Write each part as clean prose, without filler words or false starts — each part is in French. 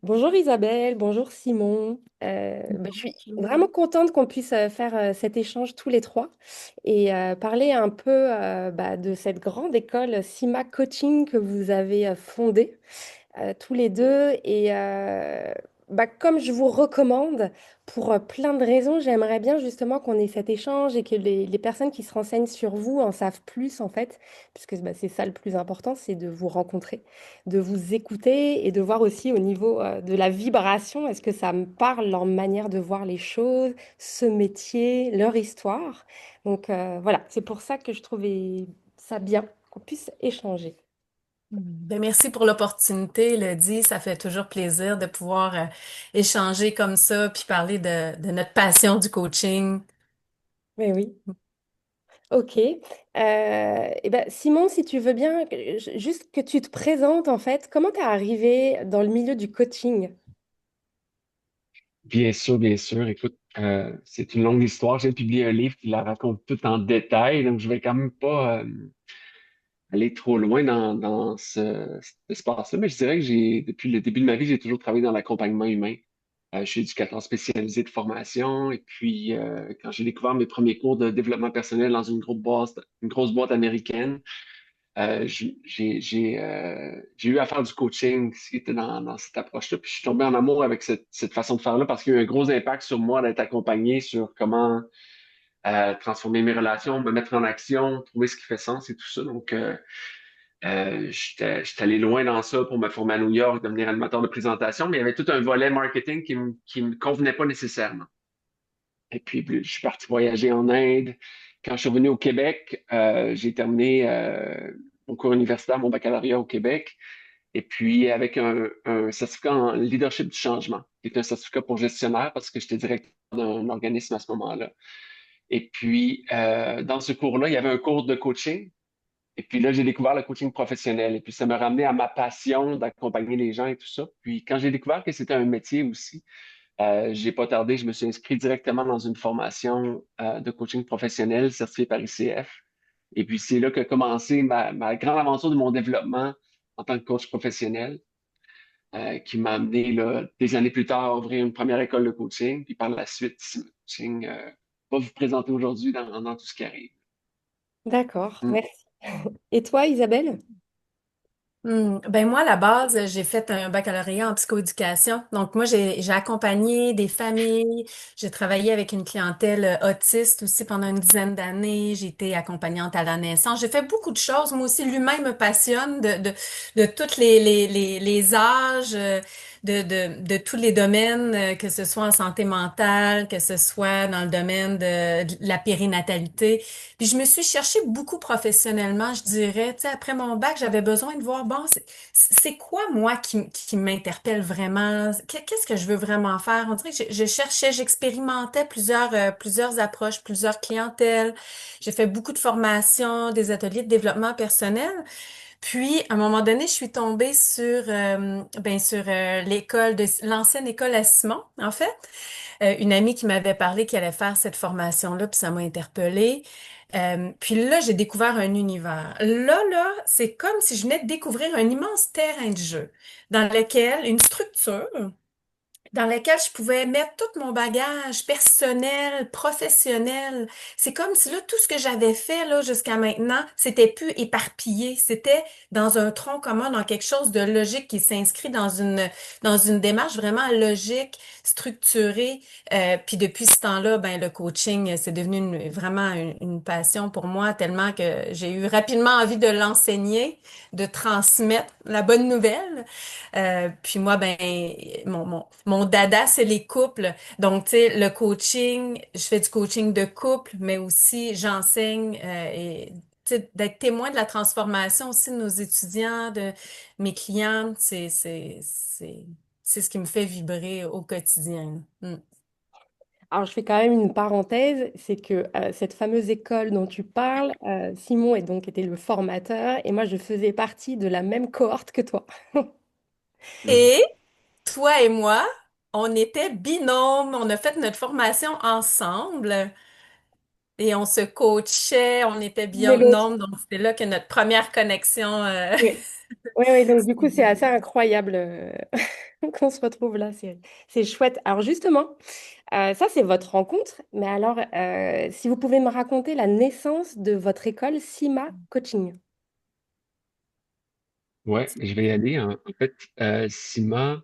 Bonjour Isabelle, bonjour Simon. Je suis Bonjour. vraiment contente qu'on puisse faire cet échange tous les trois et parler un peu de cette grande école Sima Coaching que vous avez fondée tous les deux. Et comme je vous recommande, pour plein de raisons, j'aimerais bien justement qu'on ait cet échange et que les personnes qui se renseignent sur vous en savent plus en fait, puisque c'est ça le plus important, c'est de vous rencontrer, de vous écouter et de voir aussi au niveau de la vibration, est-ce que ça me parle, leur manière de voir les choses, ce métier, leur histoire. Donc voilà, c'est pour ça que je trouvais ça bien qu'on puisse échanger. Ben, merci pour l'opportunité, Lydie. Ça fait toujours plaisir de pouvoir échanger comme ça puis parler de notre passion du coaching. Oui, oui. Ok. Simon, si tu veux bien, juste que tu te présentes en fait, comment tu es arrivé dans le milieu du coaching? Bien sûr, bien sûr. Écoute, c'est une longue histoire. J'ai publié un livre qui la raconte tout en détail, donc je vais quand même pas aller trop loin dans cet espace-là, mais je dirais que depuis le début de ma vie, j'ai toujours travaillé dans l'accompagnement humain. Je suis éducateur spécialisé de formation, et puis quand j'ai découvert mes premiers cours de développement personnel dans une grosse boîte américaine, j'ai eu à faire du coaching qui était dans cette approche-là. Puis je suis tombé en amour avec cette façon de faire-là parce qu'il y a eu un gros impact sur moi d'être accompagné sur comment transformer mes relations, me mettre en action, trouver ce qui fait sens et tout ça. Donc, j'étais allé loin dans ça pour me former à New York, devenir animateur de présentation, mais il y avait tout un volet marketing qui me convenait pas nécessairement. Et puis, je suis parti voyager en Inde. Quand je suis revenu au Québec, j'ai terminé mon cours universitaire, mon baccalauréat au Québec. Et puis, avec un certificat en leadership du changement, qui est un certificat pour gestionnaire parce que j'étais directeur d'un organisme à ce moment-là. Et puis, dans ce cours-là, il y avait un cours de coaching. Et puis là, j'ai découvert le coaching professionnel. Et puis, ça m'a ramené à ma passion d'accompagner les gens et tout ça. Puis, quand j'ai découvert que c'était un métier aussi, j'ai pas tardé, je me suis inscrit directement dans une formation de coaching professionnel certifié par ICF. Et puis, c'est là qu'a commencé ma grande aventure de mon développement en tant que coach professionnel, qui m'a amené là, des années plus tard à ouvrir une première école de coaching. Puis par la suite, ce coaching va vous présenter aujourd'hui dans tout ce qui arrive. D'accord, Mm. merci. Et toi, Isabelle? Ben moi, à la base, j'ai fait un baccalauréat en psychoéducation. Donc moi, j'ai accompagné des familles. J'ai travaillé avec une clientèle autiste aussi pendant une dizaine d'années. J'ai été accompagnante à la naissance. J'ai fait beaucoup de choses. Moi aussi, l'humain me passionne de tous les âges, de tous les domaines, que ce soit en santé mentale, que ce soit dans le domaine de la périnatalité. Puis je me suis cherchée beaucoup professionnellement, je dirais. Tu sais, après mon bac, j'avais besoin de voir, bon, c'est quoi moi qui m'interpelle vraiment? Qu'est-ce que je veux vraiment faire? On dirait que je cherchais, j'expérimentais plusieurs approches, plusieurs clientèles. J'ai fait beaucoup de formations, des ateliers de développement personnel. Puis, à un moment donné, je suis tombée sur l'école l'ancienne école à Simon, en fait. Une amie qui m'avait parlé qu'elle allait faire cette formation-là, puis ça m'a interpellée. Puis là, j'ai découvert un univers. Là, c'est comme si je venais de découvrir un immense terrain de jeu dans lequel une structure dans laquelle je pouvais mettre tout mon bagage personnel, professionnel. C'est comme si là, tout ce que j'avais fait là jusqu'à maintenant, c'était plus éparpillé, c'était dans un tronc commun, dans quelque chose de logique qui s'inscrit dans une démarche vraiment logique, structurée. Puis depuis ce temps-là, ben le coaching, c'est devenu vraiment une passion pour moi, tellement que j'ai eu rapidement envie de l'enseigner, de transmettre la bonne nouvelle. Puis moi, ben, mon dada, c'est les couples. Donc, tu sais, le coaching, je fais du coaching de couple, mais aussi j'enseigne et tu sais, d'être témoin de la transformation aussi de nos étudiants, de mes clients, c'est ce qui me fait vibrer au quotidien. Mm. Alors, je fais quand même une parenthèse, c'est que cette fameuse école dont tu parles, Simon est donc était le formateur et moi, je faisais partie de la même cohorte que toi. Mhm. Et toi et moi, on était binômes, on a fait notre formation ensemble. Et on se coachait, on était Mais l'autre. binômes, donc c'était là que notre première connexion. Oui. Oui, oui, donc du coup, c'est assez incroyable qu'on se retrouve là. C'est chouette. Alors justement, ça, c'est votre rencontre. Mais alors, si vous pouvez me raconter la naissance de votre école CIMA Coaching. Ouais, je vais y aller. En fait, Sima,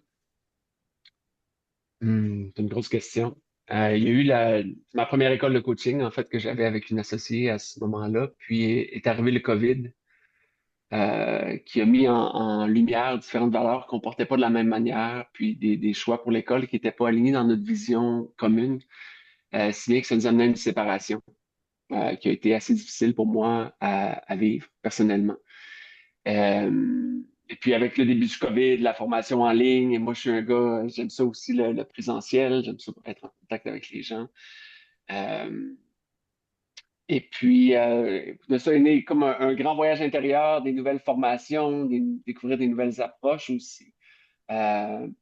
c'est une grosse question. Il y a eu ma première école de coaching, en fait, que j'avais avec une associée à ce moment-là. Puis est arrivé le COVID, qui a mis en lumière différentes valeurs qu'on portait pas de la même manière, puis des choix pour l'école qui n'étaient pas alignés dans notre vision commune, si bien que ça nous amenait à une séparation, qui a été assez difficile pour moi à vivre personnellement. Et puis avec le début du COVID, la formation en ligne, et moi je suis un gars, j'aime ça aussi le présentiel, j'aime ça être en contact avec les gens. Euh, et puis de ça est né comme un grand voyage intérieur, des nouvelles formations, découvrir des nouvelles approches aussi. Une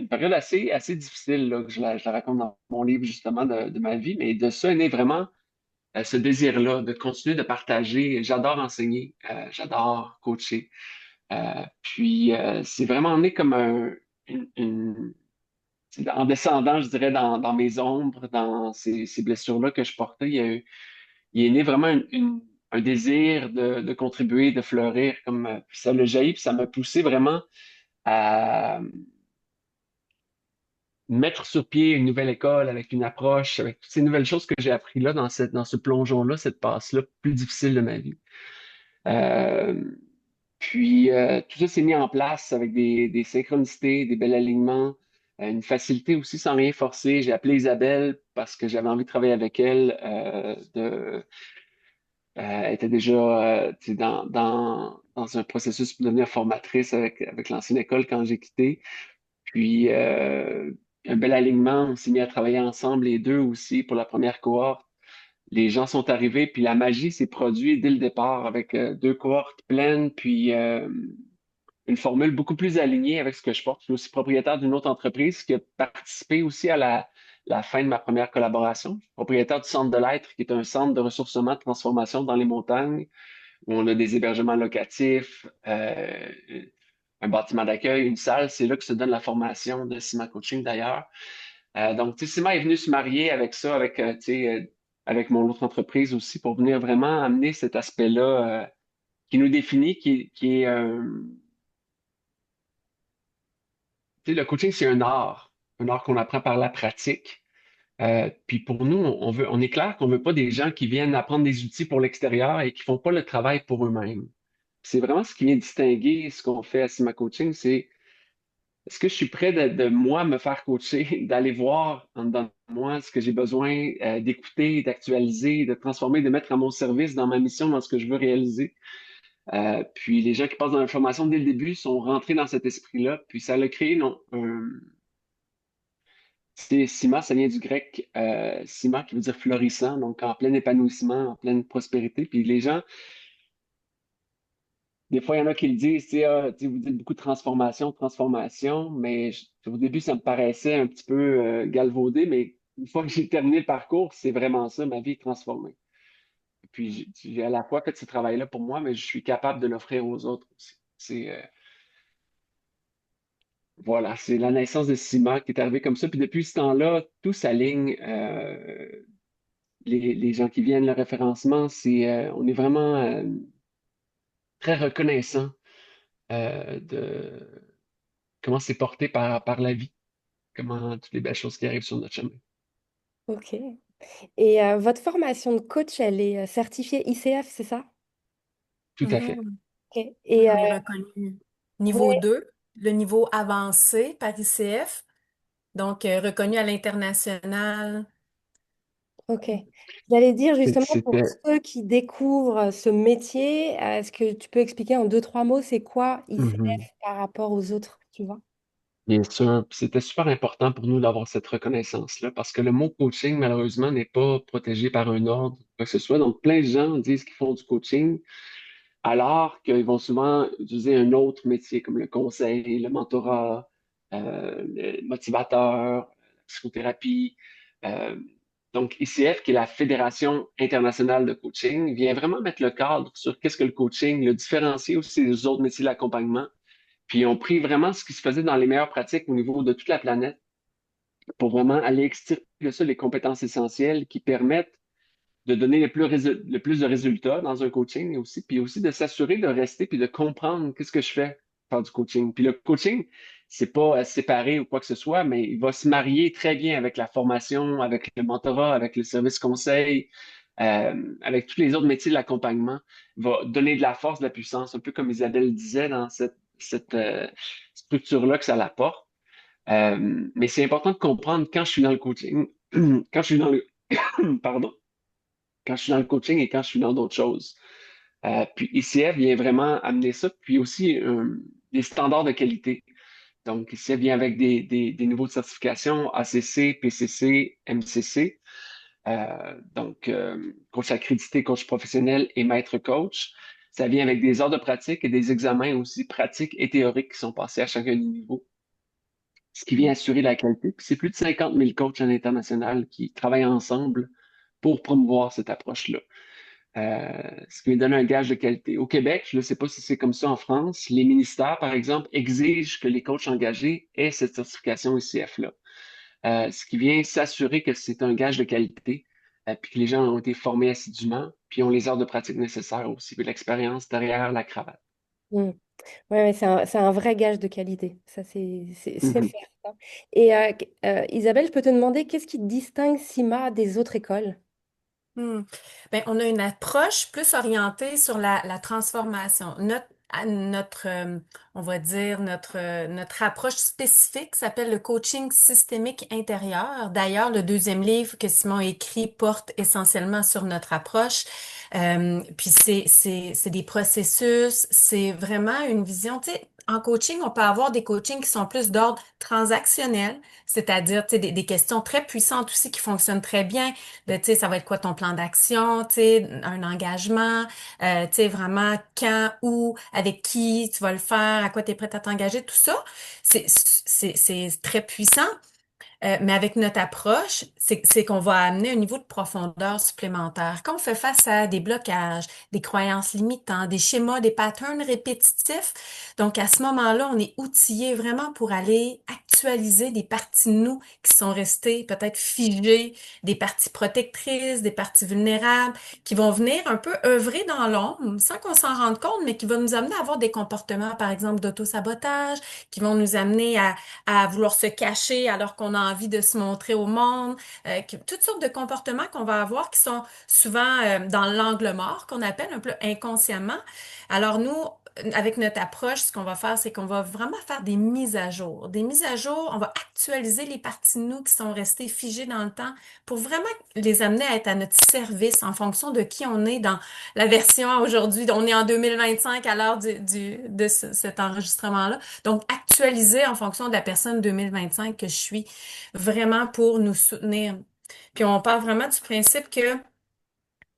période assez difficile là, que je la raconte dans mon livre justement de ma vie, mais de ça est né vraiment ce désir-là de continuer de partager. J'adore enseigner, j'adore coacher. C'est vraiment né comme en descendant, je dirais, dans mes ombres, dans ces blessures-là que je portais, il est né vraiment un désir de contribuer, de fleurir, puis ça le jaillit, puis ça m'a poussé vraiment à mettre sur pied une nouvelle école avec une approche, avec toutes ces nouvelles choses que j'ai appris là dans ce plongeon-là, cette passe-là plus difficile de ma vie. Euh, Tout ça s'est mis en place avec des synchronicités, des bels alignements, une facilité aussi sans rien forcer. J'ai appelé Isabelle parce que j'avais envie de travailler avec elle. Elle était déjà tu sais, dans un processus pour devenir formatrice avec l'ancienne école quand j'ai quitté. Puis, un bel alignement. On s'est mis à travailler ensemble, les deux aussi, pour la première cohorte. Les gens sont arrivés, puis la magie s'est produite dès le départ avec deux cohortes pleines, puis une formule beaucoup plus alignée avec ce que je porte. Je suis aussi propriétaire d'une autre entreprise qui a participé aussi à la fin de ma première collaboration. Je suis propriétaire du Centre de l'Être, qui est un centre de ressourcement de transformation dans les montagnes, où on a des hébergements locatifs, un bâtiment d'accueil, une salle. C'est là que se donne la formation de Cima Coaching d'ailleurs. Donc, tu sais, Cima est venu se marier avec ça, tu sais, avec mon autre entreprise aussi, pour venir vraiment amener cet aspect-là qui nous définit, qui est tu sais, le coaching, c'est un art qu'on apprend par la pratique. Puis pour nous, on est clair qu'on veut pas des gens qui viennent apprendre des outils pour l'extérieur et qui font pas le travail pour eux-mêmes. C'est vraiment ce qui vient distinguer ce qu'on fait à Sima Coaching, c'est est-ce que je suis prêt de moi me faire coacher, d'aller voir en dedans de moi ce que j'ai besoin d'écouter, d'actualiser, de transformer, de mettre à mon service dans ma mission, dans ce que je veux réaliser. Puis les gens qui passent dans la formation dès le début sont rentrés dans cet esprit-là, puis ça a créé non, c'est Sima, ça vient du grec Sima qui veut dire florissant, donc en plein épanouissement, en pleine prospérité. Puis les gens, des fois, il y en a qui le disent, tu sais, vous dites beaucoup de transformation, transformation, mais au début, ça me paraissait un petit peu galvaudé, mais une fois que j'ai terminé le parcours, c'est vraiment ça, ma vie est transformée. Puis j'ai à la fois fait ce travail-là pour moi, mais je suis capable de l'offrir aux autres aussi. Voilà, c'est la naissance de Sima qui est arrivée comme ça. Puis depuis ce temps-là, tout s'aligne. Les gens qui viennent, le référencement, on est vraiment très reconnaissant de comment c'est porté par la vie, comment toutes les belles choses qui arrivent sur notre chemin. Ok. Et votre formation de coach, elle est certifiée ICF, c'est ça? Tout à fait. Mhm. Ok. Oui, Et on est reconnu niveau ouais, 2, le niveau avancé par ICF, donc reconnu à l'international. ok. J'allais dire justement pour C'était. ceux qui découvrent ce métier, est-ce que tu peux expliquer en deux, trois mots, c'est quoi Mhm. ICF par rapport aux autres, tu vois? Bien sûr, puis c'était super important pour nous d'avoir cette reconnaissance-là parce que le mot coaching, malheureusement, n'est pas protégé par un ordre, quoi que ce soit. Donc, plein de gens disent qu'ils font du coaching, alors qu'ils vont souvent utiliser un autre métier comme le conseil, le mentorat, le motivateur, la psychothérapie. Euh, Donc, ICF, qui est la Fédération internationale de coaching, vient vraiment mettre le cadre sur qu'est-ce que le coaching, le différencier aussi des autres métiers de l'accompagnement. Puis, on pris vraiment ce qui se faisait dans les meilleures pratiques au niveau de toute la planète pour vraiment aller extirper de ça les compétences essentielles qui permettent de donner le plus de résultats dans un coaching aussi, puis aussi de s'assurer de rester puis de comprendre qu'est-ce que je fais faire du coaching. Puis le coaching, c'est pas à séparer ou quoi que ce soit, mais il va se marier très bien avec la formation, avec le mentorat, avec le service conseil, avec tous les autres métiers de l'accompagnement. Il va donner de la force, de la puissance, un peu comme Isabelle disait dans cette structure-là que ça l'apporte. Mais c'est important de comprendre quand je suis dans le coaching, quand je suis dans le, pardon, quand je suis dans le coaching et quand je suis dans d'autres choses. Puis ICF vient vraiment amener ça, puis aussi des standards de qualité. Donc, ICF vient avec des niveaux de certification ACC, PCC, MCC. Coach accrédité, coach professionnel et maître coach. Ça vient avec des heures de pratique et des examens aussi pratiques et théoriques qui sont passés à chacun des niveaux, ce qui vient assurer la qualité. Puis c'est plus de 50 000 coachs à l'international qui travaillent ensemble pour promouvoir cette approche-là. Ce qui me donne un gage de qualité. Au Québec, je ne sais pas si c'est comme ça en France, les ministères, par exemple, exigent que les coachs engagés aient cette certification ICF-là. Ce qui vient s'assurer que c'est un gage de qualité, puis que les gens ont été formés assidûment, puis ont les heures de pratique nécessaires aussi, puis l'expérience derrière la cravate. Mm. Ouais, ouais, c'est un vrai gage de qualité. Ça, c'est Mhm. certain. Et Isabelle, je peux te demander qu'est-ce qui distingue CIMA des autres écoles? Hmm. Ben, on a une approche plus orientée sur la transformation. On va dire, notre approche spécifique s'appelle le coaching systémique intérieur. D'ailleurs, le deuxième livre que Simon a écrit porte essentiellement sur notre approche. Puis c'est des processus, c'est vraiment une vision. Tu sais, en coaching, on peut avoir des coachings qui sont plus d'ordre transactionnel, c'est-à-dire, tu sais, des questions très puissantes aussi qui fonctionnent très bien. Tu sais, ça va être quoi ton plan d'action, tu sais, un engagement, tu sais, vraiment quand, où, avec qui tu vas le faire, à quoi tu es prête à t'engager, tout ça, c'est très puissant. Mais avec notre approche, c'est qu'on va amener un niveau de profondeur supplémentaire. Quand on fait face à des blocages, des croyances limitantes, des schémas, des patterns répétitifs, donc à ce moment-là, on est outillé vraiment pour aller actualiser des parties de nous qui sont restées peut-être figées, des parties protectrices, des parties vulnérables, qui vont venir un peu œuvrer dans l'ombre sans qu'on s'en rende compte, mais qui vont nous amener à avoir des comportements, par exemple, d'auto-sabotage, qui vont nous amener à vouloir se cacher alors qu'on a envie de se montrer au monde, toutes sortes de comportements qu'on va avoir qui sont souvent dans l'angle mort, qu'on appelle un peu inconsciemment. Alors nous, avec notre approche, ce qu'on va faire, c'est qu'on va vraiment faire des mises à jour. Des mises à jour, on va actualiser les parties de nous qui sont restées figées dans le temps pour vraiment les amener à être à notre service en fonction de qui on est dans la version aujourd'hui. On est en 2025 à l'heure de cet enregistrement-là. Donc, actualiser en fonction de la personne 2025 que je suis, vraiment pour nous soutenir. Puis on part vraiment du principe que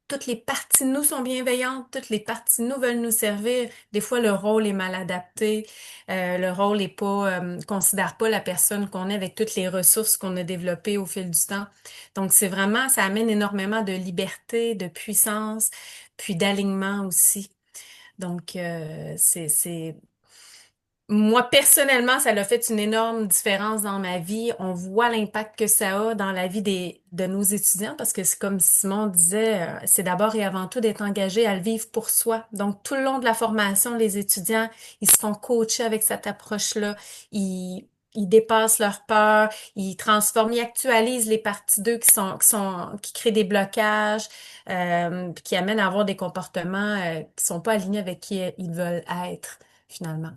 toutes les parties de nous sont bienveillantes, toutes les parties de nous veulent nous servir. Des fois, le rôle est mal adapté, le rôle est pas, considère pas la personne qu'on est avec toutes les ressources qu'on a développées au fil du temps. Donc, c'est vraiment, ça amène énormément de liberté, de puissance, puis d'alignement aussi. Donc, moi, personnellement, ça a fait une énorme différence dans ma vie. On voit l'impact que ça a dans la vie de nos étudiants parce que c'est comme Simon disait, c'est d'abord et avant tout d'être engagé à le vivre pour soi. Donc, tout le long de la formation, les étudiants, ils se font coacher avec cette approche-là. Ils dépassent leur peur, ils transforment, ils actualisent les parties d'eux qui créent des blocages, puis qui amènent à avoir des comportements, qui sont pas alignés avec qui ils veulent être, finalement.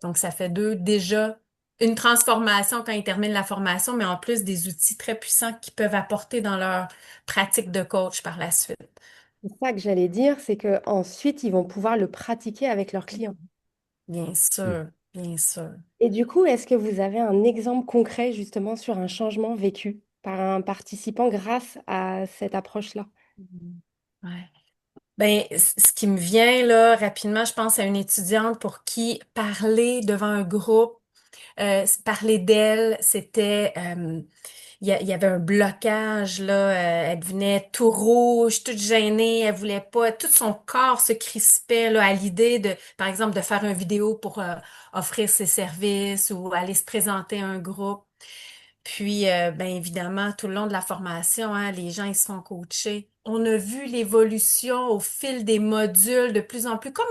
Donc, ça fait d'eux déjà une transformation quand ils terminent la formation, mais en plus des outils très puissants qu'ils peuvent apporter dans leur pratique de coach par la suite. C'est ça que j'allais dire, c'est qu'ensuite, ils vont pouvoir le pratiquer avec leurs clients. Bien sûr, bien sûr. Et du coup, est-ce que vous avez un exemple concret justement sur un changement vécu par un participant grâce à cette approche-là? Mhm. Ouais. Ben, ce qui me vient là rapidement, je pense à une étudiante pour qui parler devant un groupe, parler d'elle, c'était il y avait un blocage, là. Elle devenait tout rouge, toute gênée. Elle voulait pas. Tout son corps se crispait, là, à l'idée de, par exemple, de faire une vidéo pour offrir ses services ou aller se présenter à un groupe. Puis, ben évidemment, tout le long de la formation, hein, les gens ils se font coacher. On a vu l'évolution au fil des modules de plus en plus, comme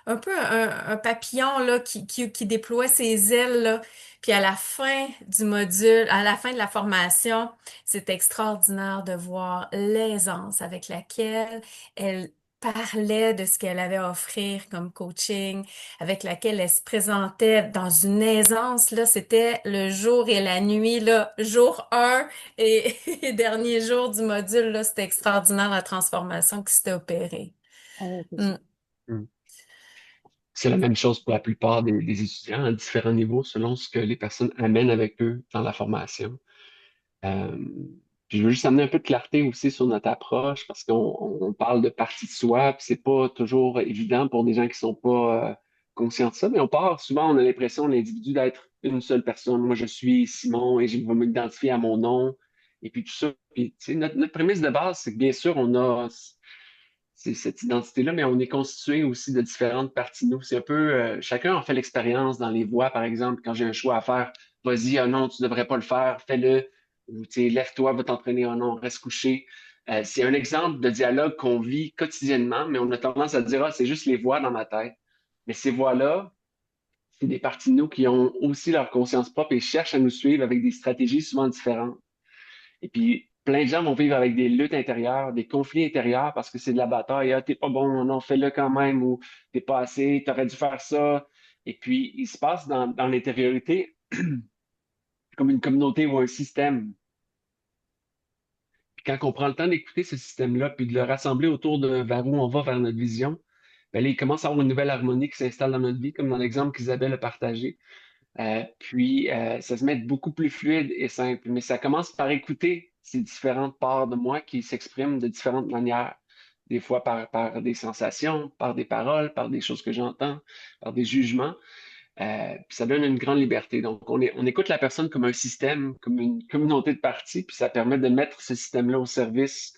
un peu un papillon là, qui déploie ses ailes, là. Puis à la fin du module, à la fin de la formation, c'est extraordinaire de voir l'aisance avec laquelle elle parlait de ce qu'elle avait à offrir comme coaching, avec laquelle elle se présentait dans une aisance, là, c'était le jour et la nuit, là, jour un et, et dernier jour du module, là, c'était extraordinaire la transformation qui s'était opérée. Ah ouais, c'est Mm. sûr. Hmm. C'est la même chose pour la plupart des étudiants à différents niveaux selon ce que les personnes amènent avec eux dans la formation. Euh, puis je veux juste amener un peu de clarté aussi sur notre approche parce qu'on parle de partie de soi, puis c'est pas toujours évident pour des gens qui sont pas conscients de ça, mais on part souvent, on a l'impression, l'individu d'être une seule personne. Moi, je suis Simon et je vais m'identifier à mon nom et puis tout ça. Puis, tu sais, notre prémisse de base, c'est que bien sûr, on a cette identité-là, mais on est constitué aussi de différentes parties de nous. C'est un peu, chacun en fait l'expérience dans les voies, par exemple, quand j'ai un choix à faire, vas-y, ah non, tu devrais pas le faire, fais-le, ou tu sais, lève-toi, va t'entraîner, ah non, reste couché. C'est un exemple de dialogue qu'on vit quotidiennement, mais on a tendance à dire, ah, c'est juste les voix dans ma tête. Mais ces voix-là, c'est des parties de nous qui ont aussi leur conscience propre et cherchent à nous suivre avec des stratégies souvent différentes. Et puis, plein de gens vont vivre avec des luttes intérieures, des conflits intérieurs parce que c'est de la bataille. Ah, t'es pas bon, non, fais-le quand même, ou t'es pas assez, t'aurais dû faire ça. Et puis, il se passe dans l'intériorité comme une communauté ou un système. Puis quand on prend le temps d'écouter ce système-là, puis de le rassembler autour de vers où on va, vers notre vision, ben là, il commence à avoir une nouvelle harmonie qui s'installe dans notre vie, comme dans l'exemple qu'Isabelle a partagé. Ça se met beaucoup plus fluide et simple. Mais ça commence par écouter ces différentes parts de moi qui s'expriment de différentes manières. Des fois par des sensations, par des paroles, par des choses que j'entends, par des jugements. Puis ça donne une grande liberté. Donc, on écoute la personne comme un système, comme une communauté de parties, puis ça permet de mettre ce système-là au service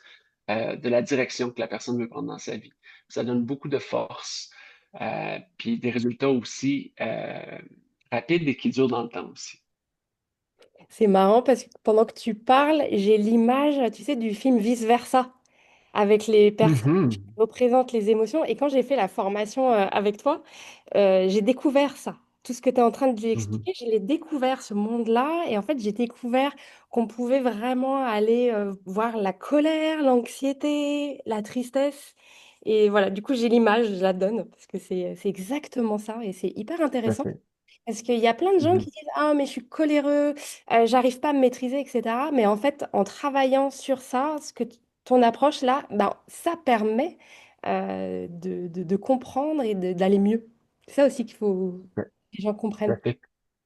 de la direction que la personne veut prendre dans sa vie. Ça donne beaucoup de force, puis des résultats aussi rapides et qui durent dans le temps aussi. C'est marrant parce que pendant que tu parles, j'ai l'image, tu sais, du film Vice-Versa, avec les personnes qui Mhm, représentent les émotions. Et quand j'ai fait la formation avec toi, j'ai découvert ça. Tout ce que tu es en train de lui mhm. expliquer, je l'ai découvert, ce monde-là. Et en fait, j'ai découvert qu'on pouvait vraiment aller voir la colère, l'anxiété, la tristesse. Et voilà, du coup, j'ai l'image, je la donne, parce que c'est exactement ça. Et c'est hyper Tout à intéressant. fait. Parce qu'il y a plein de gens Mhm. qui disent, ah, mais je suis coléreux, j'arrive pas à me maîtriser, etc. Mais en fait, en travaillant sur ça, ton approche là, ben, ça permet de comprendre et d'aller mieux. C'est ça aussi qu'il faut Ouais, que les gens tout comprennent. à fait.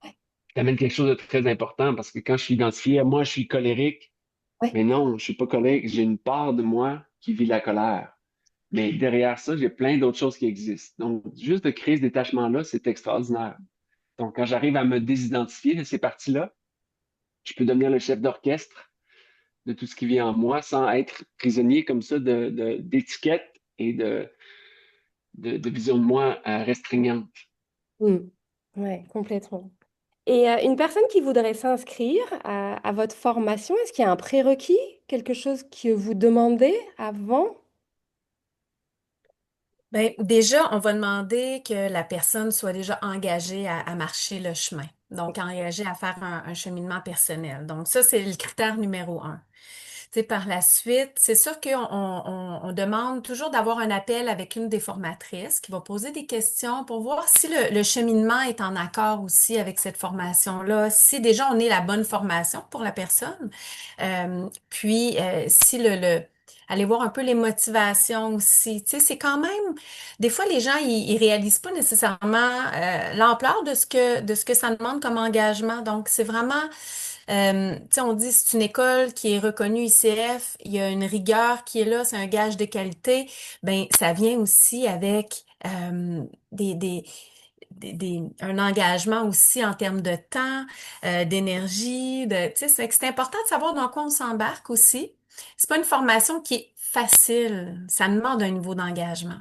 Tu amènes quelque chose de très important parce que quand je suis identifié, moi, je suis colérique, Ouais. mais non, je suis pas colérique. J'ai une part de moi qui vit la colère. Mais derrière ça, j'ai plein d'autres choses qui existent. Donc, juste de créer ce détachement-là, c'est extraordinaire. Donc, quand j'arrive à me désidentifier de ces parties-là, je peux devenir le chef d'orchestre de tout ce qui vit en moi sans être prisonnier comme ça d'étiquettes et de vision de moi restreignante. Mm. Ouais, complètement. Et une personne qui voudrait s'inscrire à votre formation, est-ce qu'il y a un prérequis, quelque chose que vous demandez avant? Ben, déjà, on va demander que la personne soit déjà engagée à marcher le chemin. Donc, engagée à faire un cheminement personnel. Donc, ça, c'est le critère numéro un. Tu sais, par la suite, c'est sûr qu'on demande toujours d'avoir un appel avec une des formatrices qui va poser des questions pour voir si le cheminement est en accord aussi avec cette formation-là, si déjà on est la bonne formation pour la personne. Si aller voir un peu les motivations aussi. Tu sais, c'est quand même, des fois, les gens, ils réalisent pas nécessairement l'ampleur de ce que ça demande comme engagement. Donc, c'est vraiment tu sais, on dit c'est une école qui est reconnue ICF, il y a une rigueur qui est là, c'est un gage de qualité. Ben, ça vient aussi avec des un engagement aussi en termes de temps, d'énergie, tu sais, c'est important de savoir dans quoi on s'embarque aussi. C'est pas une formation qui est facile, ça demande un niveau d'engagement.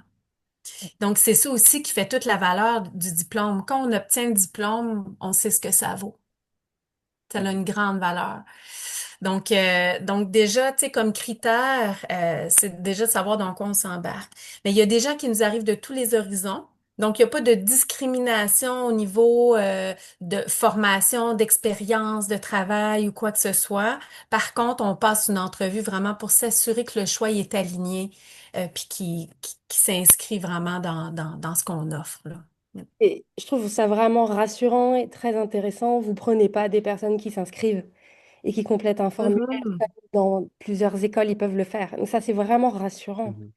Donc, c'est ça aussi qui fait toute la valeur du diplôme. Quand on obtient le diplôme, on sait ce que ça vaut. Ça a une grande valeur. Donc déjà, tu sais, comme critère, c'est déjà de savoir dans quoi on s'embarque. Mais il y a des gens qui nous arrivent de tous les horizons. Donc, il n'y a pas de discrimination au niveau de formation, d'expérience, de travail ou quoi que ce soit. Par contre, on passe une entrevue vraiment pour s'assurer que le choix y est aligné, puis qui s'inscrit vraiment dans ce qu'on offre, là. Et je trouve ça vraiment rassurant et très intéressant. Vous prenez pas des personnes qui s'inscrivent et qui complètent un formulaire. Mhm. Dans plusieurs écoles, ils peuvent le faire. Donc ça, c'est vraiment rassurant. Mhm.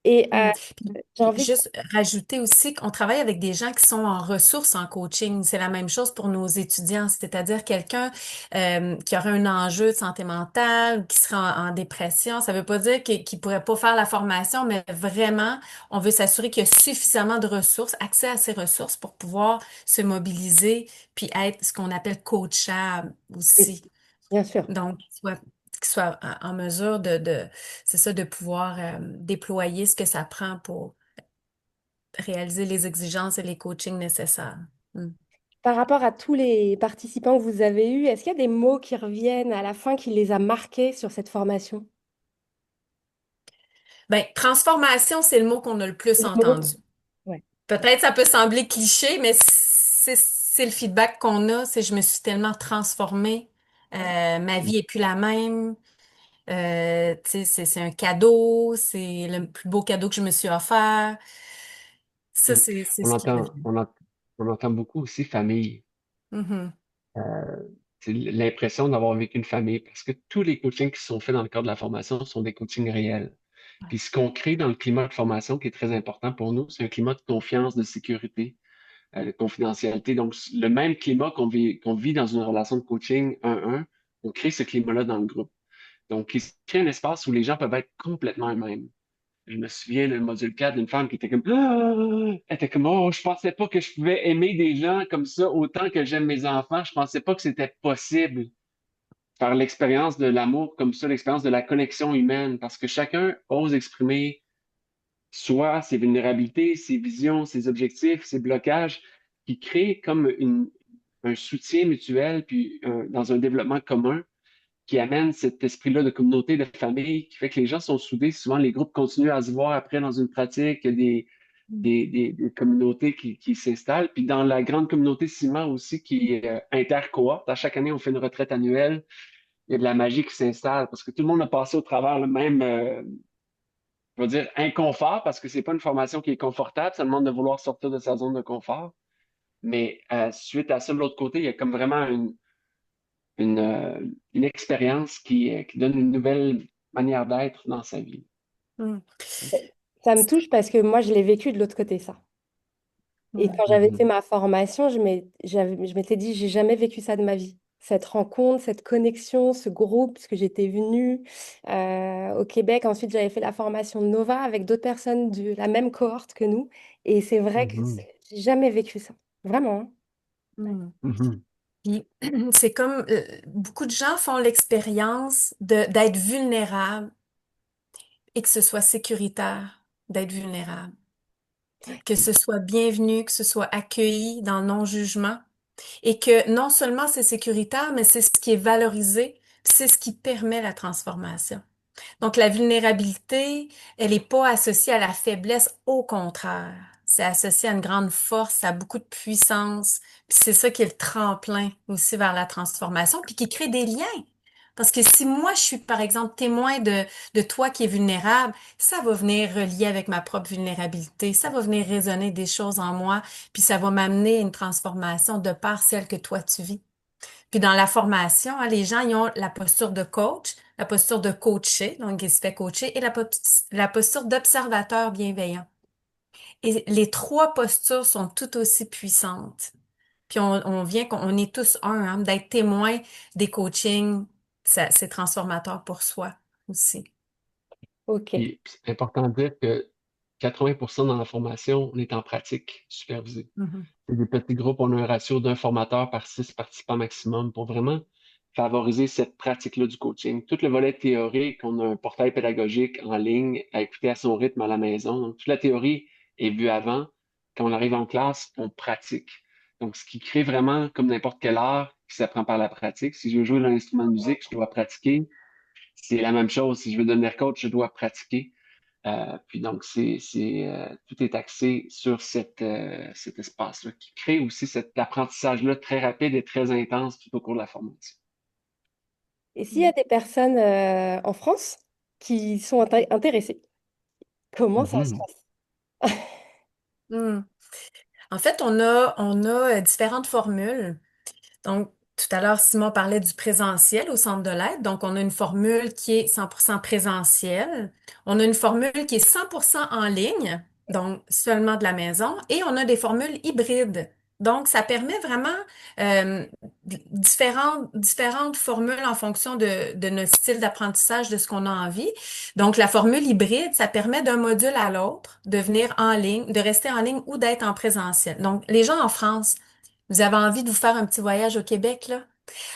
Et Hmm. Puis, j'ai envie de... juste rajouter aussi qu'on travaille avec des gens qui sont en ressources en coaching. C'est la même chose pour nos étudiants, c'est-à-dire quelqu'un qui aurait un enjeu de santé mentale, ou qui serait en dépression. Ça veut pas dire qu'il pourrait pas faire la formation, mais vraiment, on veut s'assurer qu'il y a suffisamment de ressources, accès à ces ressources pour pouvoir se mobiliser puis être ce qu'on appelle coachable Oui, aussi. bien sûr. Donc, qu'il soit en mesure c'est ça, de pouvoir déployer ce que ça prend pour réaliser les exigences et les coachings nécessaires. Mm. Par rapport à tous les participants que vous avez eus, est-ce qu'il y a des mots qui reviennent à la fin qui les a marqués sur cette formation? Ben, transformation, c'est le mot qu'on a le plus Des mots. entendu. Ouais. Peut-être ça peut sembler cliché, mais c'est le feedback qu'on a, c'est je me suis tellement transformée, ma vie est plus la même. Tu sais, c'est un cadeau, c'est le plus beau cadeau que je me suis offert. Ça, Mm. c'est On ce qui entend, revient. on, ent- on entend beaucoup aussi famille. Mhm. C'est l'impression d'avoir vécu une famille parce que tous les coachings qui sont faits dans le cadre de la formation sont des coachings réels. Puis ce qu'on crée dans le climat de formation qui est très important pour nous, c'est un climat de confiance, de sécurité, de confidentialité. Donc, le même climat qu'on vit dans une relation de coaching 1-1, on crée ce climat-là dans le groupe. Donc, il se crée un espace où les gens peuvent être complètement eux-mêmes. Je me souviens d'un module 4 d'une femme qui était comme, ah! Elle était comme, oh, je pensais pas que je pouvais aimer des gens comme ça autant que j'aime mes enfants. Je pensais pas que c'était possible faire l'expérience de l'amour comme ça, l'expérience de la connexion humaine, parce que chacun ose exprimer soit ses vulnérabilités, ses visions, ses objectifs, ses blocages, qui créent comme un soutien mutuel, puis dans un développement commun qui amène cet esprit-là de communauté, de famille, qui fait que les gens sont soudés. Souvent, les groupes continuent à se voir après dans une pratique, il y a des communautés qui s'installent. Puis dans la grande communauté ciment aussi, qui est intercohorte, à chaque année, on fait une retraite annuelle. Il y a de la magie qui s'installe parce que tout le monde a passé au travers le même, je veux dire, inconfort, parce que c'est pas une formation qui est confortable, ça demande de vouloir sortir de sa zone de confort. Mais suite à ça, de l'autre côté, il y a comme vraiment une expérience qui donne une nouvelle manière d'être dans sa vie. Mm. Ça me touche parce que moi, je l'ai vécu de l'autre côté, ça. Et Mm. quand j'avais fait Mhm, ma formation, je m'étais dit, j'ai jamais vécu ça de ma vie. Cette rencontre, cette connexion, ce groupe, parce que j'étais venue au Québec. Ensuite, j'avais fait la formation Nova avec d'autres personnes de la même cohorte que nous. Et c'est vrai que mhm, j'ai jamais vécu ça. Vraiment, hein. Mm. mhm, Puis, c'est comme beaucoup de gens font l'expérience d'être vulnérable et que ce soit sécuritaire d'être vulnérable, que ce soit bienvenu, que ce soit accueilli dans le non-jugement et que non seulement c'est sécuritaire, mais c'est ce qui est valorisé, puis c'est ce qui permet la transformation. Donc, la vulnérabilité, elle n'est pas associée à la faiblesse, au contraire. C'est associé à une grande force, à beaucoup de puissance. Puis c'est ça qui est le tremplin aussi vers la transformation, puis qui crée des liens. Parce que si moi, je suis, par exemple, témoin de toi qui est vulnérable, ça va venir relier avec ma propre vulnérabilité, ça va venir résonner des choses en moi, puis ça va m'amener à une transformation de par celle que toi, tu vis. Puis dans la formation, hein, les gens, ils ont la posture de coach, la posture de coacher, donc il se fait coacher, et la posture d'observateur bienveillant. Et les trois postures sont tout aussi puissantes. Puis on vient qu'on est tous un, hein, d'être témoin des coachings, c'est transformateur pour soi aussi. Ok. Puis c'est important de dire que 80% dans la formation, on est en pratique supervisée. Mhm. C'est des petits groupes, on a un ratio d'un formateur par 6 participants maximum pour vraiment favoriser cette pratique-là du coaching. Tout le volet théorique, on a un portail pédagogique en ligne à écouter à son rythme à la maison. Donc, toute la théorie est vue avant. Quand on arrive en classe, on pratique. Donc, ce qui crée vraiment, comme n'importe quel art, qui s'apprend par la pratique. Si je veux jouer d'un instrument de musique, je dois pratiquer. C'est la même chose. Si je veux devenir coach, je dois pratiquer. Puis donc, tout est axé sur cet espace-là qui crée aussi cet apprentissage-là très rapide et très intense tout au cours de la formation. Et s'il y a des personnes en France qui sont intéressées, comment ça se Mhm. passe? Mm. En fait, on a différentes formules. Donc, tout à l'heure, Simon parlait du présentiel au centre de l'aide. Donc, on a une formule qui est 100% présentielle. On a une formule qui est 100% en ligne, donc seulement de la maison. Et on a des formules hybrides. Donc, ça permet vraiment euh, différentes formules en fonction de notre style d'apprentissage, de ce qu'on a envie. Donc, la formule hybride, ça permet d'un module à l'autre de venir en ligne, de rester en ligne ou d'être en présentiel. Donc, les gens en France, vous avez envie de vous faire un petit voyage au Québec, là?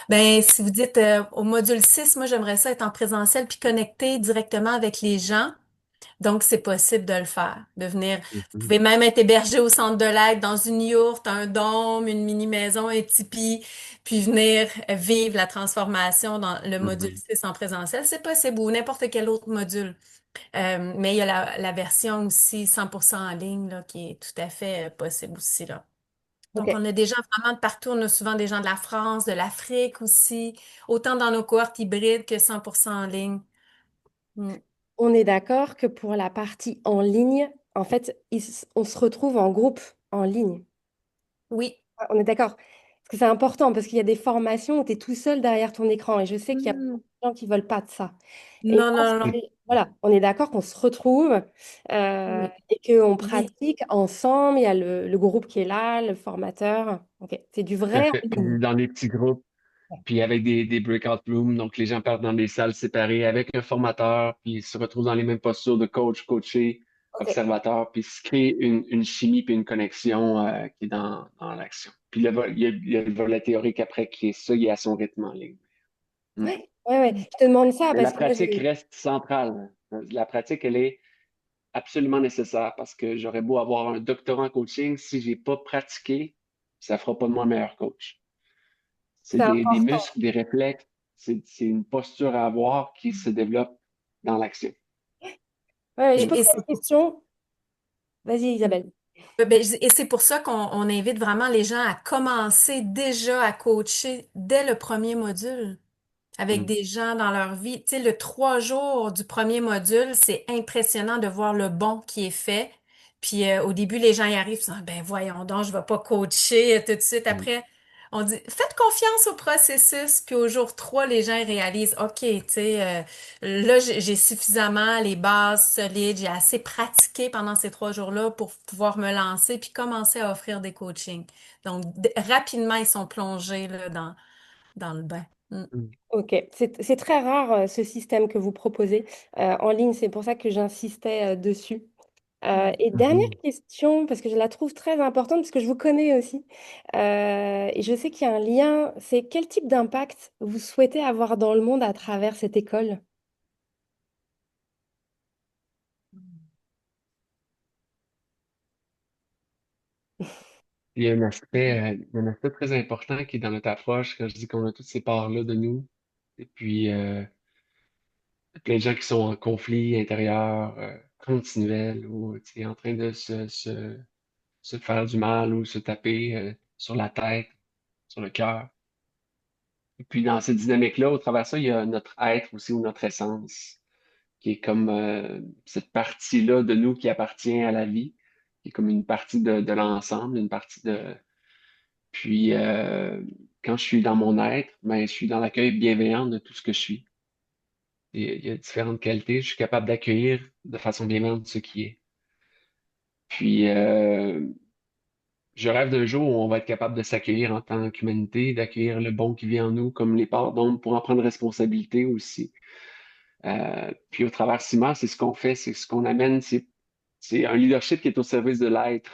Ben, si vous dites au module 6, moi j'aimerais ça être en présentiel puis connecté directement avec les gens. Donc, c'est possible de le faire, de venir. Vous Mhm. pouvez même être hébergé au centre de l'aide, dans une yourte, un dôme, une mini-maison, un tipi, puis venir vivre la transformation dans le module Mhm. 6 en présentiel. C'est possible, ou n'importe quel autre module. Mais il y a la version aussi 100% en ligne, là, qui est tout à fait possible aussi, là. Ok, Donc, on a des gens vraiment de partout. On a souvent des gens de la France, de l'Afrique aussi, autant dans nos cohortes hybrides que 100% en ligne. Mm. on est d'accord que pour la partie en ligne, en fait, on se retrouve en groupe en ligne. Oui. Ah, on est d'accord. Parce que c'est important, parce qu'il y a des formations où tu es tout seul derrière ton écran. Et je sais qu'il y a Mm. beaucoup de gens qui veulent pas de ça. Et Non, là, non, non. voilà, on est d'accord qu'on se retrouve Oui. et qu'on Oui. pratique ensemble. Il y a le groupe qui est là, le formateur. Ok, c'est du Tout à vrai en fait. ligne. Dans des petits groupes, puis avec des breakout rooms, donc les gens partent dans des salles séparées avec un formateur, puis ils se retrouvent dans les mêmes postures de coach, coaché, Ok, observateur, puis se crée une chimie puis une connexion qui est dans l'action. Puis il y a le volet théorique après qui est ça, il est à son rythme en ligne. Mm. ouais, ouais, ouais. Je te demande ça Mais la parce que moi, pratique j'ai. reste centrale. La pratique, elle est absolument nécessaire parce que j'aurais beau avoir un doctorat en coaching, si j'ai pas pratiqué, ça fera pas de moi un meilleur coach. C'est C'est des important. muscles, des réflexes, c'est une posture à avoir qui se développe dans l'action. Ouais, ouais, je Mm. pose Et cette c'est question. Vas-y, Isabelle. et c'est pour ça qu'on invite vraiment les gens à commencer déjà à coacher dès le premier module, avec Mm. des gens dans leur vie. Tu sais, le 3 jours du premier module, c'est impressionnant de voir le bond qui est fait. Puis au début, les gens y arrivent, ils disent, ah, ben voyons donc, je vais pas coacher tout de suite. Mm. Après, on dit, faites confiance au processus. Puis au jour 3, les gens ils réalisent, OK, tu sais, là, j'ai suffisamment les bases solides, j'ai assez pratiqué pendant ces 3 jours-là pour pouvoir me lancer puis commencer à offrir des coachings. Donc, rapidement, ils sont plongés là, dans le bain. Mm. Mm. Ok, c'est très rare ce système que vous proposez en ligne, c'est pour ça que j'insistais dessus. Et dernière Mhm. question, parce que je la trouve très importante, parce que je vous connais aussi, et je sais qu'il y a un lien, c'est quel type d'impact vous souhaitez avoir dans le monde à travers cette école? Il y a un aspect très important qui est dans notre approche quand je dis qu'on a toutes ces parts-là de nous. Et puis, plein de gens qui sont en conflit intérieur continuel ou tu sais, en train de se faire du mal ou se taper sur la tête, sur le cœur. Et puis dans cette dynamique-là, au travers de ça, il y a notre être aussi ou notre essence, qui est comme cette partie-là de nous qui appartient à la vie, qui est comme une partie de l'ensemble, une partie de. Puis quand je suis dans mon être, ben, je suis dans l'accueil bienveillant de tout ce que je suis. Et il y a différentes qualités, je suis capable d'accueillir de façon bienveillante ce qui est. Puis je rêve d'un jour où on va être capable de s'accueillir en tant qu'humanité, d'accueillir le bon qui vit en nous comme les parts d'ombre pour en prendre responsabilité aussi. Puis au travers CIMA, c'est ce qu'on fait, c'est ce qu'on amène, c'est c'est un leadership qui est au service de l'être.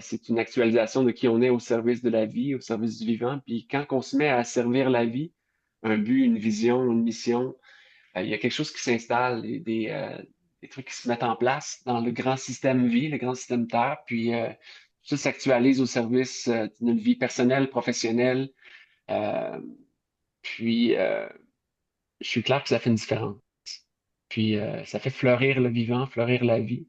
C'est une actualisation de qui on est au service de la vie, au service du vivant. Puis quand on se met à servir la vie, un but, une vision, une mission, il y a quelque chose qui s'installe, et des trucs qui se mettent en place dans le grand système vie, le grand système Terre. Puis tout ça s'actualise au service de notre vie personnelle, professionnelle. Euh, puis je suis clair que ça fait une différence. Puis ça fait fleurir le vivant, fleurir la vie.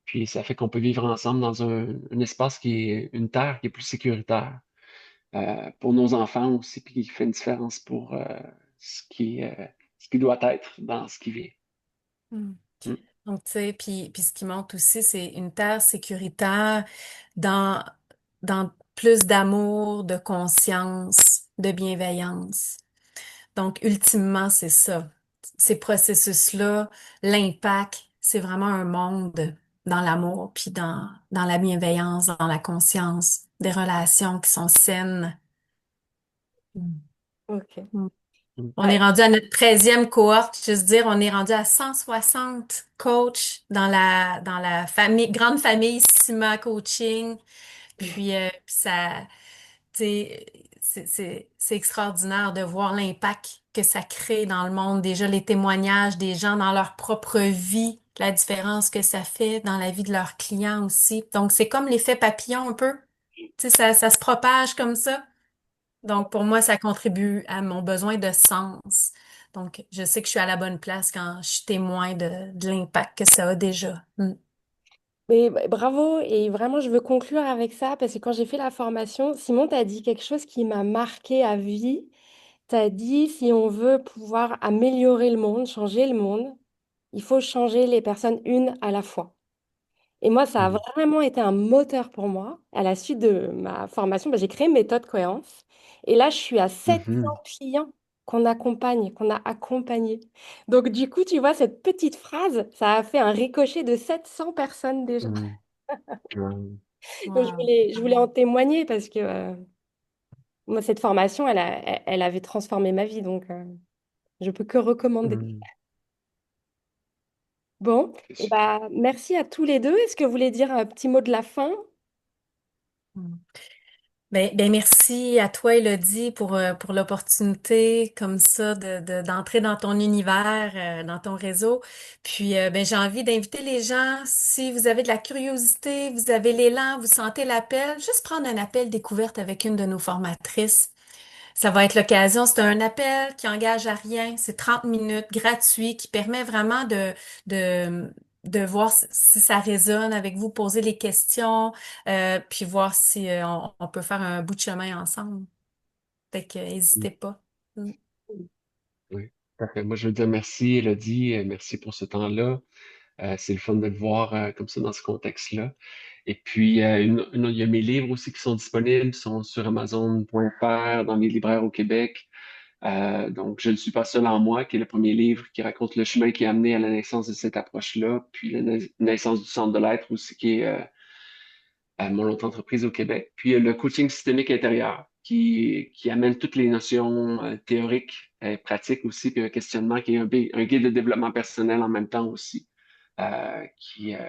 Puis ça fait qu'on peut vivre ensemble dans un espace qui est une terre qui est plus sécuritaire pour nos enfants aussi, puis qui fait une différence pour ce qui doit être dans ce qui vient. Mm. Mm. Donc, tu sais, puis ce qui montre aussi, c'est une terre sécuritaire dans, dans plus d'amour, de conscience, de bienveillance. Donc, ultimement, c'est ça. Ces processus-là, l'impact, c'est vraiment un monde dans l'amour, puis dans la bienveillance, dans la conscience, des relations qui sont saines. Mm. Ok. Mm. Mm. On est Ouais. rendu à notre 13e cohorte, juste dire, on est rendu à 160 coachs dans la famille, grande famille Sima Coaching. Puis ça, tu sais, c'est extraordinaire de voir l'impact que ça crée dans le monde. Déjà, les témoignages des gens dans leur propre vie, la différence que ça fait dans la vie de leurs clients aussi. Donc, c'est comme l'effet papillon un peu. Tu sais, ça se propage comme ça. Donc, pour moi, ça contribue à mon besoin de sens. Donc, je sais que je suis à la bonne place quand je suis témoin de l'impact que ça a déjà. Mm. Mais bravo, et vraiment, je veux conclure avec ça parce que quand j'ai fait la formation, Simon t'a dit quelque chose qui m'a marqué à vie. T'as dit, si on veut pouvoir améliorer le monde, changer le monde, il faut changer les personnes une à la fois. Et moi, ça a Mm. vraiment été un moteur pour moi. À la suite de ma formation, bah, j'ai créé Méthode Cohérence. Et là, je suis à 700 Mhm. clients qu'on accompagne, qu'on a accompagnés. Donc, du coup, tu vois, cette petite phrase, ça a fait un ricochet de 700 personnes déjà. Mm. Mm. Donc, Wow. je voulais en témoigner parce que moi, cette formation, elle avait transformé ma vie. Donc, je peux que recommander. Mm. Bon, C'est et super. bah, merci à tous les deux. Est-ce que vous voulez dire un petit mot de la fin? Mm. Ben merci à toi, Elodie, pour l'opportunité comme ça d'entrer dans ton univers, dans ton réseau. Puis, ben, j'ai envie d'inviter les gens, si vous avez de la curiosité, vous avez l'élan, vous sentez l'appel, juste prendre un appel découverte avec une de nos formatrices. Ça va être l'occasion, c'est un appel qui engage à rien, c'est 30 minutes gratuit qui permet vraiment de, de voir si ça résonne avec vous, poser les questions, puis voir si on peut faire un bout de chemin ensemble. Fait que Mm. n'hésitez pas. Mm. Oui. Parfait. Moi, je veux dire merci, Elodie. Merci pour ce temps-là. C'est le fun de te voir comme ça dans ce contexte-là. Et puis, il y a mes livres aussi qui sont disponibles, sont sur Amazon.fr, dans les libraires au Québec. Donc, Je ne suis pas seul en moi, qui est le premier livre qui raconte le chemin qui a amené à la naissance de cette approche-là, puis la naissance du centre de l'être aussi, qui est à mon autre entreprise au Québec. Puis, le coaching systémique intérieur, qui amène toutes les notions théoriques et pratiques aussi, puis un questionnement qui est un guide de développement personnel en même temps aussi, euh, qui, euh,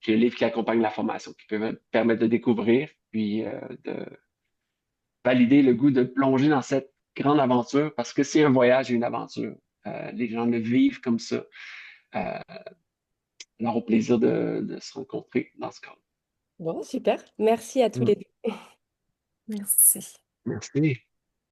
qui est un livre qui accompagne la formation, qui peut permettre de découvrir, puis de valider le goût de plonger dans cette grande aventure, parce que c'est un voyage et une aventure. Les gens le vivent comme ça. Euh, on aura au plaisir de se rencontrer dans ce cadre. Bon, super. Merci à tous Mm. les deux. Merci. Merci.